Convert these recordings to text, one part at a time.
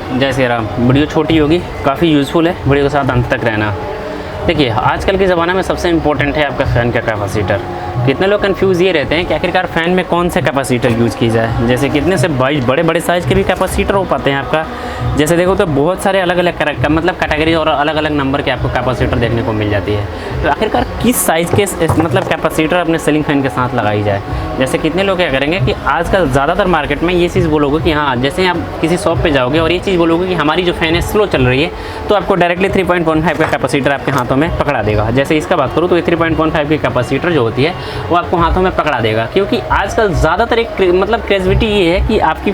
जय श्री राम। वीडियो छोटी होगी, काफ़ी यूज़फुल है, वीडियो के साथ अंत तक रहना। देखिए, आजकल के ज़माने में सबसे इम्पोर्टेंट है आपका फ़ैन का कैपेसिटर। कितने लोग कंफ्यूज ये रहते हैं कि आखिरकार फ़ैन में कौन से कैपेसिटर यूज़ की जाए। जैसे कितने से बड़े बड़े साइज़ के भी कैपेसिटर हो पाते हैं आपका। जैसे देखो तो बहुत सारे अलग अलग कैटेगरी और अलग अलग नंबर के आपको कैपेसिटर देखने को मिल जाती है। तो आखिरकार किस साइज़ के कैपेसिटर अपने सीलिंग फ़ैन के साथ लगाई जाए। जैसे कितने लोग क्या करेंगे कि आजकल ज़्यादातर मार्केट में ये चीज़ बोलोगे कि हाँ, जैसे आप किसी शॉप पे जाओगे और ये चीज़ बोलोगे कि हमारी जो फ़ैन है स्लो चल रही है, तो आपको डायरेक्टली 3.15 का कैपेसिटर आपके हाथों में पकड़ा देगा। जैसे इसका बात करूँ तो ये 3.15 की कैपेसिटर जो होती है वो आपको हाथों में पकड़ा देगा। क्योंकि आजकल ज़्यादातर एक क्रेजिविटी ये है कि आपकी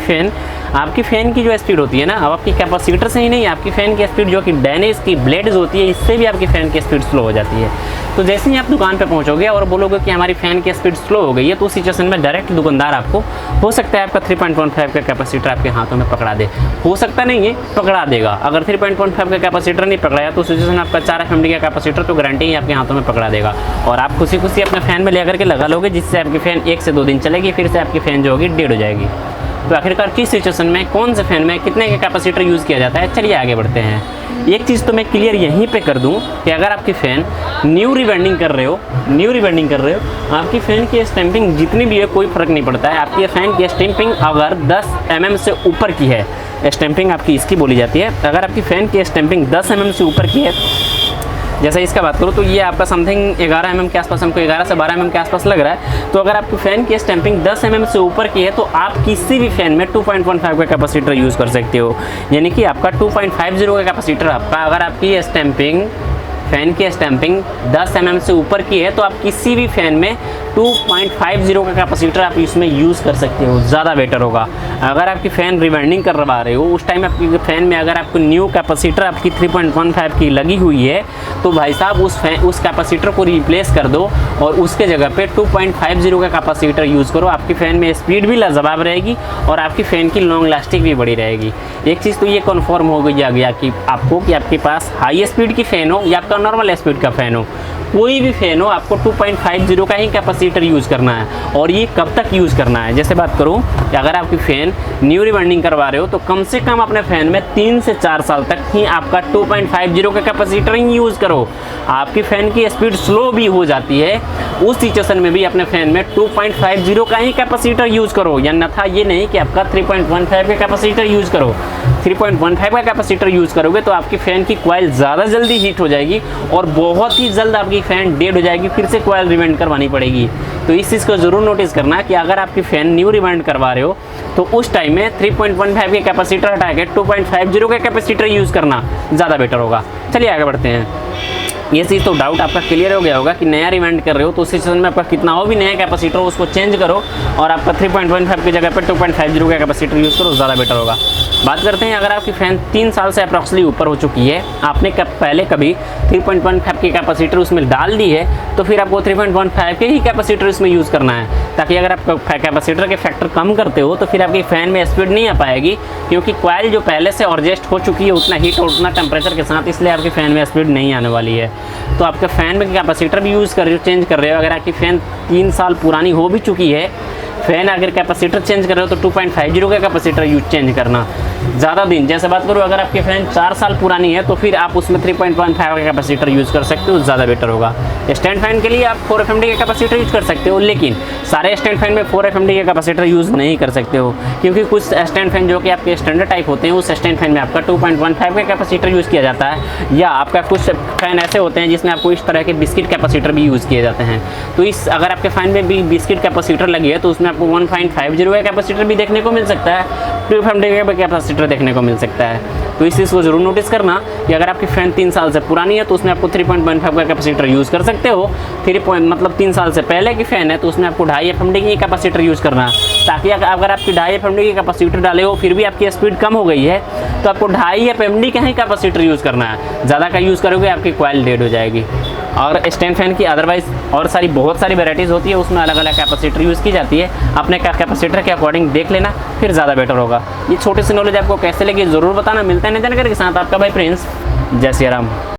फ़ैन की जो स्पीड होती है ना, अब आपकी कैपेसिटर से ही नहीं, आपकी फ़ैन की स्पीड जो कि डैमेज की ब्लेड्स होती है, इससे भी आपकी फ़ैन की स्पीड स्लो हो जाती है। तो जैसे ही आप दुकान पे पहुंचोगे और बोलोगे कि हमारी फ़ैन की स्पीड स्लो हो गई है, तो उस सिचुएशन में डायरेक्ट दुकानदार आपको हो सकता है आपका 3.15 का कैपेसिटर आपके हाथों में पकड़ा दे। हो सकता नहीं है, पकड़ा देगा। अगर 3.15 का कैपेसिटर नहीं पकड़ाया तो उस सिचुएशन में आपका 4 FMD का कैपेसिटर तो गारंटी ही आपके हाथों में पकड़ा देगा। और आप खुशी खुशी अपने फ़ैन में लेकर के लगा लोगे, जिससे आपकी फ़ैन 1 से 2 दिन चलेगी, फिर से आपकी फ़ैन जो होगी डेड हो जाएगी। तो आखिरकार किस सिचुएशन में कौन से फ़ैन में कितने का कैपेसिटर यूज़ किया जाता है, चलिए आगे बढ़ते हैं। एक चीज़ तो मैं क्लियर यहीं पे कर दूं कि अगर आपकी फ़ैन न्यू रिवेंडिंग कर रहे हो, आपकी फ़ैन की स्टैंपिंग जितनी भी है कोई फ़र्क नहीं पड़ता है। आपकी फ़ैन की स्टैंपिंग अगर 10 mm से ऊपर की है, स्टैंपिंग आपकी इसकी बोली जाती है। अगर आपकी फ़ैन की स्टैंपिंग 10 mm से ऊपर की है, जैसे इसका बात करूँ तो ये आपका समथिंग 11 mm के आसपास, हमको 11 से 12 mm के आसपास लग रहा है। तो अगर आपकी फ़ैन की स्टैंपिंग 10 mm से ऊपर की है तो आप किसी भी फ़ैन में 2.15 का कैपेसिटर यूज़ कर सकते हो। यानी कि आपका 2.50 का कैपेसिटर आपका, अगर आपकी फ़ैन की स्टैंपिंग 10 mm से ऊपर की है तो आप किसी भी फ़ैन में 2.50 का कैपेसिटर आप इसमें यूज़ कर सकते हो, ज़्यादा बेटर होगा। अगर आपकी फ़ैन रिवेंडिंग करवा रहे हो, उस टाइम आपकी फ़ैन में अगर आपको न्यू कैपेसिटर आपकी 3.15 की लगी हुई है, तो भाई साहब उस कैपेसिटर को रिप्लेस कर दो और उसके जगह पे 2.50 का कैपेसिटर यूज़ करो। आपकी फ़ैन में स्पीड भी लाजवाब रहेगी और आपकी फ़ैन की लॉन्ग लास्टिंग भी बड़ी रहेगी। एक चीज़ तो ये कन्फर्म हो गया कि आपके पास हाई स्पीड की फ़ैन हो या आपका नॉर्मल स्पीड का फ़ैन हो, कोई भी फ़ैन हो, आपको 2.50 का ही कैपेसिटर यूज़ करना है। और ये कब तक यूज़ करना है, जैसे बात करूँ कि अगर आपकी फ़ैन न्यू रिवेंडिंग करवा रहे हो तो कम से कम अपने फ़ैन में 3 से 4 साल तक ही आपका 2.50 का कैपेसिटर ही यूज़ करो। आपकी फ़ैन की स्पीड स्लो भी हो जाती है, उस सिचुएशन में भी अपने फ़ैन में 2.50 का ही कैपेसिटर यूज़ करो। या न था ये नहीं कि आपका 3.15 का कैपेसिटर यूज़ करो। 3.15 का कैपेसिटर यूज़ करोगे तो आपकी फ़ैन की कॉइल ज़्यादा जल्दी हीट हो जाएगी और बहुत ही जल्द आपकी फ़ैन डेड हो जाएगी, फिर से कॉइल रिवेंड करवानी पड़ेगी। तो इस चीज़ को ज़रूर नोटिस करना कि अगर आपकी फ़ैन न्यू रिवेंड करवा रहे हो तो उस टाइम में 3.15 के कैपेसिटर हटा के 2.50 का कैपेसिटर यूज़ करना ज़्यादा बेटर होगा। चलिए आगे बढ़ते हैं। ये चीज़ तो डाउट आपका क्लियर हो गया होगा कि नया रिवेंड कर रहे हो तो उस सिचुएशन में आपका कितना हो भी नया कैपेसिटर हो उसको चेंज करो और आपका 3.15 की जगह पर 2.50 का कैपेसिटर यूज़ करो, ज़्यादा बेटर होगा। बात करते हैं, अगर आपकी फ़ैन 3 साल से अप्रॉक्सली ऊपर हो चुकी है, आपने पहले कभी 3.15 की कैपेसिटर उसमें डाल दी है, तो फिर आपको 3.15 के ही कैपेसिटर इसमें यूज़ करना है। ताकि अगर आप कैपेसिटर के फैक्टर कम करते हो तो फिर आपकी फ़ैन में स्पीड नहीं आ पाएगी, क्योंकि कॉइल जो पहले से एडजस्ट हो चुकी है उतना हीट और उतना टेम्परेचर के साथ, इसलिए आपकी फ़ैन में स्पीड नहीं आने वाली है। तो आपके फ़ैन में कैपेसिटर भी यूज़ कर रहे हो, चेंज कर रहे हो। अगर आपकी फ़ैन 3 साल पुरानी हो भी चुकी है, फ़ैन अगर कैपेसिटर चेंज कर रहे हो तो 2.50 का कैपेसिटर यूज चेंज करना ज़्यादा दिन। जैसे बात करूँ, अगर आपकी फ़ैन 4 साल पुरानी है तो फिर आप उसमें 3.15 का कैपेसिटर यूज़ कर सकते हो, ज़्यादा बेटर होगा। स्टैंड फ़ैन के लिए आप 4 FMD का कैपेसिटर यूज़ कर सकते हो, लेकिन सारे स्टैंड फ़ैन में 4 FMD का कैपेसिटर यूज़ नहीं कर सकते हो, क्योंकि कुछ स्टैंड फ़ैन जो कि आपके स्टैंडर्ड टाइप होते हैं उस स्टैंड फ़ैन में आपका 2.15 का कैपेसिटर यूज़ किया जाता है। या आपका कुछ फ़ैन ऐसे होते हैं जिसमें आपको इस तरह के बिस्किट कैपेसिटर भी यूज़ किए जाते हैं। तो अगर आपके फ़ैन में भी बिस्किट कैपेसिटर लगी है तो उसमें आपको 1.50 का कैपेसिटर भी देखने को मिल सकता है, 2 FMD का कैपेसिटर देखने को मिल सकता है। तो इस चीज़ को ज़रूर नोटिस करना कि अगर आपकी फ़ैन 3 साल से पुरानी है तो उसमें आपको 3.15 का कैपेसिटर यूज़ कर सकते हो। 3 साल से पहले की फ़ैन है तो उसमें आपको 2.5 FMD की कैपेसिटर यूज़ करना, ताकि अगर आपकी 2.5 FMD की कैपेसिटर डाले हो फिर भी आपकी स्पीड कम हो गई है तो आपको 2.5 FMD का ही कैपेसिटर यूज़ करना है। ज़्यादा का यूज़ करोगे आपकी कॉइल डेड हो जाएगी। और स्टैंड फ़ैन की अदरवाइज़ और बहुत सारी वेराइटीज़ होती है, उसमें अलग अलग कैपेसिटर यूज़ की जाती है। अपने कैपेसिटर के अकॉर्डिंग देख लेना, फिर ज़्यादा बेटर होगा। ये छोटी सी नॉलेज आपको कैसे लगी ज़रूर बताना। मिलता है नई जानकारी के साथ, आपका भाई प्रिंस। जय श्री राम।